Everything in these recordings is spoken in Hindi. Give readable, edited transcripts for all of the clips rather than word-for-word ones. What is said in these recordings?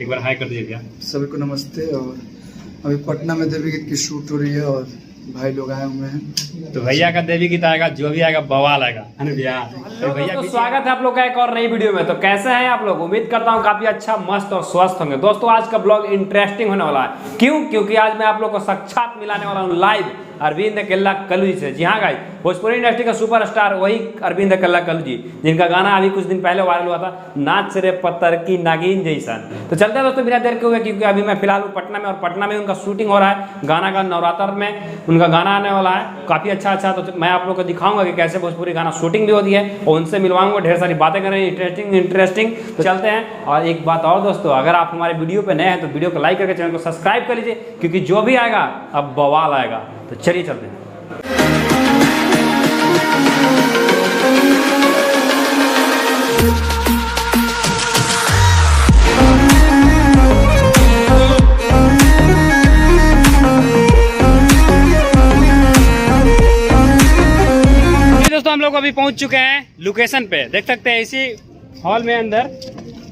एक बार हाय कर दीजिए भैया। सभी को नमस्ते। और अभी पटना में देवी गीत की शूट हो रही है और भाई लोग आए हुए हैं। तो भैया का देवी गीत आएगा, जो भी आएगा बवाल आएगा, है ना भैया? तो भैया तो स्वागत है आप लोग का एक और नई वीडियो में। तो कैसे हैं आप लोग? उम्मीद करता हूं काफी अच्छा, मस्त और स्वस्थ होंगे। दोस्तों आज का ब्लॉग इंटरेस्टिंग होने वाला है। क्यों? क्योंकि आज मैं आप लोग को साक्षात मिलाने वाला हूं लाइव अरविंद अकेला कल्लू जी से। जी हाँ गाइस, भोजपुरी इंडस्ट्री का सुपरस्टार वही अरविंद अकेला कल्लू जी, जिनका गाना अभी कुछ दिन पहले वायरल हुआ था, नाच रे पत्थर की नागिन जैसन। तो चलते हैं दोस्तों बिना देर के हुए, क्योंकि अभी मैं फिलहाल हूँ पटना में और पटना में उनका शूटिंग हो रहा है गाना का। नवरात्र में उनका गाना आने वाला है काफ़ी अच्छा। तो मैं आप लोग को दिखाऊंगा कि कैसे भोजपुरी गाना शूटिंग भी होती है और उनसे मिलवाऊंगा, ढेर सारी बातें करेंगे इंटरेस्टिंग। तो चलते हैं। और एक बात और दोस्तों, अगर आप हमारे वीडियो पे नए हैं तो वीडियो को लाइक करके चैनल को सब्सक्राइब कर लीजिए, क्योंकि जो भी आएगा अब बवाल आएगा। तो चलिए चलते हैं। दोस्तों हम लोग अभी पहुंच चुके हैं लोकेशन पे। देख सकते हैं इसी हॉल में, अंदर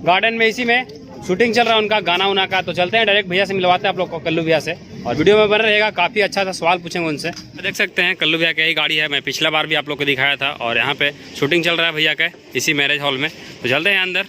गार्डन में, इसी में शूटिंग चल रहा है उनका गाना उना का। तो चलते हैं डायरेक्ट भैया से मिलवाते हैं आप लोग को, कल्लू भैया से। और वीडियो में बना रहेगा, काफ़ी अच्छा सा सवाल पूछेंगे उनसे। देख सकते हैं कल्लू भैया की यही गाड़ी है, मैं पिछला बार भी आप लोग को दिखाया था। और यहाँ पे शूटिंग चल रहा है भैया का इसी मैरिज हॉल में। तो चलते हैं अंदर।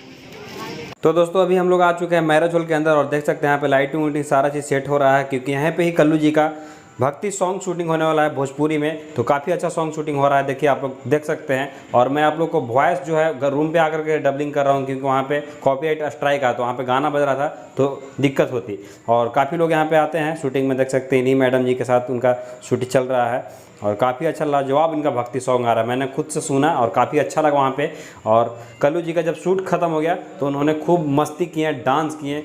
तो दोस्तों अभी हम लोग आ चुके हैं मैरिज हॉल के अंदर और देख सकते हैं यहाँ पे लाइटिंग वाइटिंग सारा चीज़ सेट हो रहा है, क्योंकि यहाँ पे ही कल्लू जी का भक्ति सॉन्ग शूटिंग होने वाला है भोजपुरी में। तो काफ़ी अच्छा सॉन्ग शूटिंग हो रहा है, देखिए आप लोग देख सकते हैं। और मैं आप लोग को वॉइस जो है रूम पे आकर के डबिंग कर रहा हूँ, क्योंकि वहाँ पे कॉपीराइट स्ट्राइक आ, तो वहाँ पे गाना बज रहा था तो दिक्कत होती। और काफ़ी लोग यहाँ पे आते हैं शूटिंग में, देख सकते हैं इन्हीं मैडम जी के साथ उनका शूटिंग चल रहा है। और काफ़ी अच्छा लाजवाब इनका भक्ति सॉन्ग आ रहा है, मैंने खुद से सुना और काफ़ी अच्छा लगा वहाँ पे। और कल्लू जी का जब शूट ख़त्म हो गया तो उन्होंने खूब मस्ती किए, डांस किए।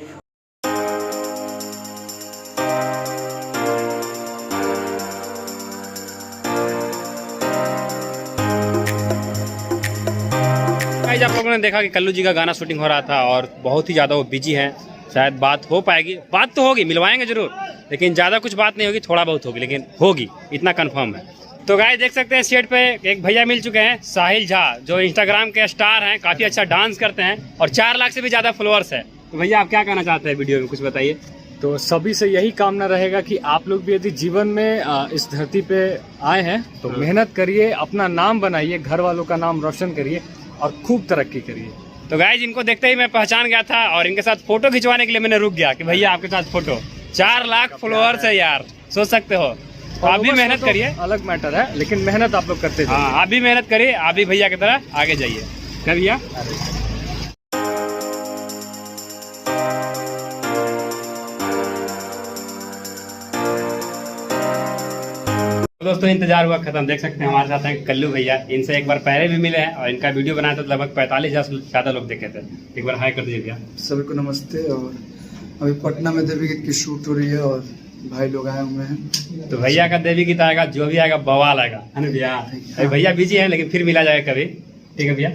आप लोगों ने देखा कि कल्लू जी का गाना शूटिंग हो रहा था और बहुत ही ज़्यादा वो बिजी हैं। शायद बात हो पाएगी, बात तो होगी, मिलवाएंगे जरूर, लेकिन ज़्यादा कुछ बात नहीं होगी, थोड़ा बहुत होगी, लेकिन होगी, इतना कंफर्म है। तो गाइस देख सकते हैं सेट पे एक भैया मिल चुके हैं, साहिल झा, जो इंस्टाग्राम के स्टार हैं, काफ़ी अच्छा डांस करते हैं और 4 लाख से भी ज़्यादा फॉलोअर्स है। तो भैया आप क्या कहना चाहते हैं वीडियो में, कुछ बताइए। तो सभी से यही कामना रहेगा कि आप लोग भी यदि जीवन में इस धरती पे आए हैं तो मेहनत करिए, अपना नाम बनाइए, घर वालों का नाम रोशन करिए और खूब तरक्की करिए। तो गाइस इनको देखते ही मैं पहचान गया था और इनके साथ फोटो खिंचवाने के लिए मैंने रुक गया कि भैया आपके साथ फोटो। 4 लाख फॉलोअर्स है यार, सोच सकते हो। तो आप भी मेहनत करिए, अलग मैटर है, लेकिन मेहनत आप लोग करते जाइए। हाँ आप भी मेहनत करिए, आप भी भैया की तरह आगे जाइए। क्या भैया? दोस्तों इंतजार हुआ खत्म। देख सकते हैं हमारे साथ हैं कल्लू भैया, इनसे एक बार पहले भी मिले हैं और इनका वीडियो बनाया था, लगभग 45,000 से ज़्यादा लोग देखे थे। एक बार हाय कर दीजिए भैया। सभी को नमस्ते। और अभी पटना में देवी गीत की शूट हो रही है और भाई लोग आए हुए हैं। तो भैया का देवी गीत आएगा, जो भी आएगा बवाल आएगा, है ना भैया? अभी भैया बिजी है, लेकिन फिर मिला जाएगा कभी, ठीक है भैया?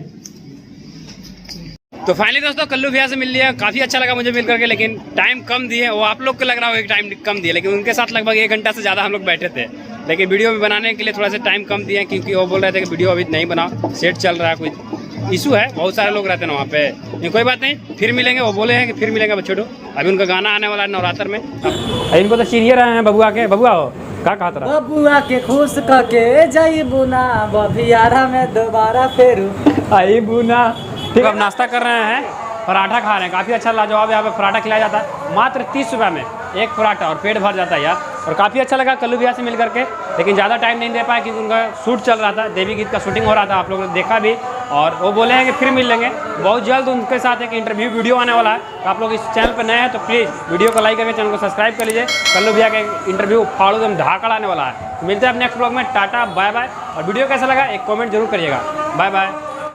तो फाइनली दोस्तों कल्लू भैया से मिल लिया, काफ़ी अच्छा लगा मुझे मिल करके, लेकिन टाइम कम दिए। वो आप लोग को लग रहा होगा कि टाइम कम दिए, लेकिन उनके साथ लगभग 1 घंटा से ज़्यादा हम लोग बैठे थे, लेकिन वीडियो में बनाने के लिए थोड़ा सा टाइम कम दिए, क्योंकि वो बोल रहे थे कि वीडियो अभी नहीं बनाओ, सेट चल रहा है, कोई इशू है, बहुत सारे लोग रहते हैं वहाँ पे। नहीं कोई बात नहीं, फिर मिलेंगे। वो बोले हैं कि फिर मिलेंगे बच्चों। अभी उनका गाना आने वाला है नवरात्र में। इनको तो चिड़िए रहे हैं बबुआ के। बबुआ हो का कहा था? बबुआ के खुश करके जाई बुना बभियारा में दोबारा फेरू आई बुना। ठीक, अब नाश्ता कर रहे हैं, पराठा खा रहे हैं, काफ़ी अच्छा लाजवाब यहाँ पे पराठा खिलाया जाता है, मात्र 30 रुपये में एक पराठा, और पेट भर जाता है यार। और काफ़ी अच्छा लगा कल्लू भैया से मिल करके, लेकिन ज़्यादा टाइम नहीं दे पाए क्योंकि उनका शूट चल रहा था, देवी गीत का शूटिंग हो रहा था, आप लोगों ने देखा भी। और वो बोले हैं कि फिर मिल लेंगे बहुत जल्द, उनके साथ एक इंटरव्यू वीडियो आने वाला है। तो आप लोग इस चैनल पर नए हैं तो प्लीज़ वीडियो को लाइक करके चैनल को सब्सक्राइब कर लीजिए। कल्लू भैया का इंटरव्यू फाड़ू एकदम धाकड़ आने वाला है। मिलते हैं अब नेक्स्ट ब्लॉग में, टाटा बाय बाय। और वीडियो कैसा लगा एक कॉमेंट जरूर करिएगा। Bye bye.